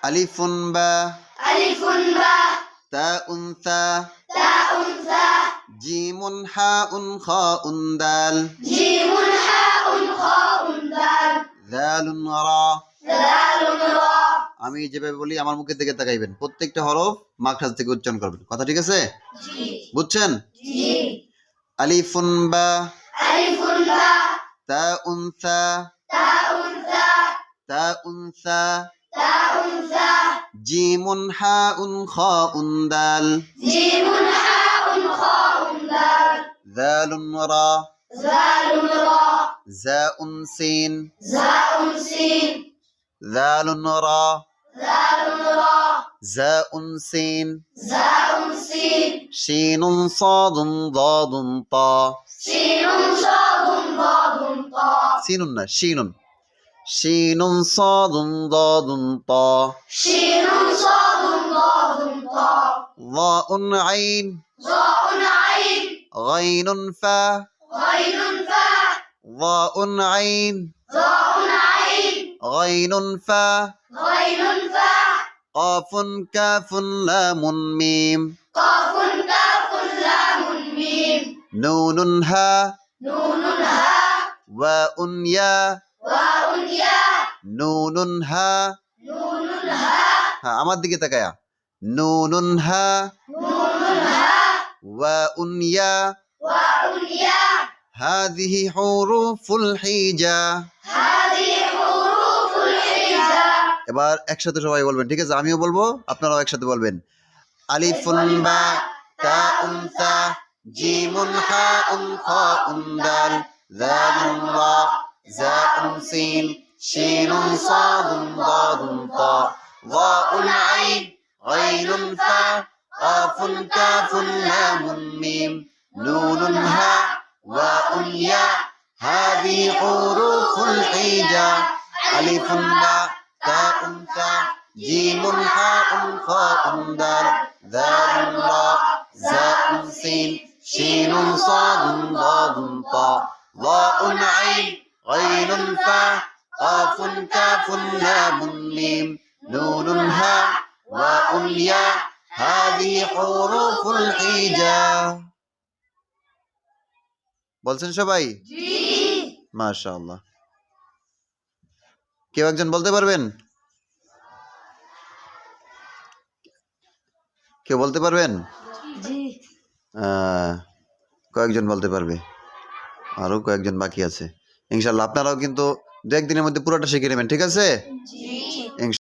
আলিফুন বা আলিফুন বা তাউন সা তাউন সা জিমুন হাউন খাউন দাল জিমুন হাউন খাউন দাল যালুন রা। দালুন রা। আমি যেভাবে বলি আমার মুখের দিকে তাকাইবেন, প্রত্যেকটা হরফ মাখরাজ থেকে উচ্চারণ করবেন। কথা ঠিক আছে? জি বুঝছেন? জি। আলিফুন বা আলিফুন বা তাউন সা তাউন সা তাউন সা তাউন সা জিমুন হাউন খাউন দাল জিমুন হাউন খাউন দাল যালুন রা দালুন রা যাউন সিন জাউন সিন যালুন রা দালুন রা যাউন সিন জাউন সিন শিনুন সাদুন দাদুন তা সিনুন সাদুন দাদুন তা সিনুন না শিনুন শিনুন সাদুন দাদুন তা সিনুন সাদুন দাদুন তা ظاء عين জাউন আইন غين فا গাইনুন ফা ظاء عين জাউন আইন غين فا গাইনুন ফা قاف كاف لام ميم কাফুন কাফুন লামুন মিম نون ها নুনুন হা واء يا ওয়াউন ইয়া نون ها নুনুন হা হ্যাঁ আমার দিকে তাকায়া নুনুন হা নুনুন হা واء يا ওয়াউন ইয়া هذه حروف الحجة হাযিহি হুরুফুল হিজা। এবার একসাথে সবাই বলবেন, ঠিক আছে? আমিও বলবো, আপনারাও একসাথে বলবেন। আলিফুন বা তাউন সা জিমুন হাউন খাউন দাল যালুন রা যাউন সিন শিনুন সাদুন দাদুন তা যাউন আইন গাইনুন ফা কাফুন কাফুন লামুন মিম নুনুন হা ওয়াউন ইয়া হাযিহি হুরুফুল হিজা আলিফুন বা তাউন সা জিমুন হাউন খাউন দাল যালুন রা যাউন সিন শিনুন সাদুন দাদুন তা যাউন আইন গাইনুন ফা কাফুন কাফুন লামুন মিম নুনুন হা ওয়াউন ইয়া হাযিহি হুরুফুল হিজা। বলছেন সবাই? জি মাশাআল্লাহ। কেউ একজন বলতে পারবেন? কেউ বলতে পারবেন? জি কয়েকজন বলতে পারবে, আরো কয়েকজন বাকি আছে। ইনশাল্লাহ আপনারাও কিন্তু দু একদিনের মধ্যে পুরোটা শিখে নেবেন, ঠিক আছে? জি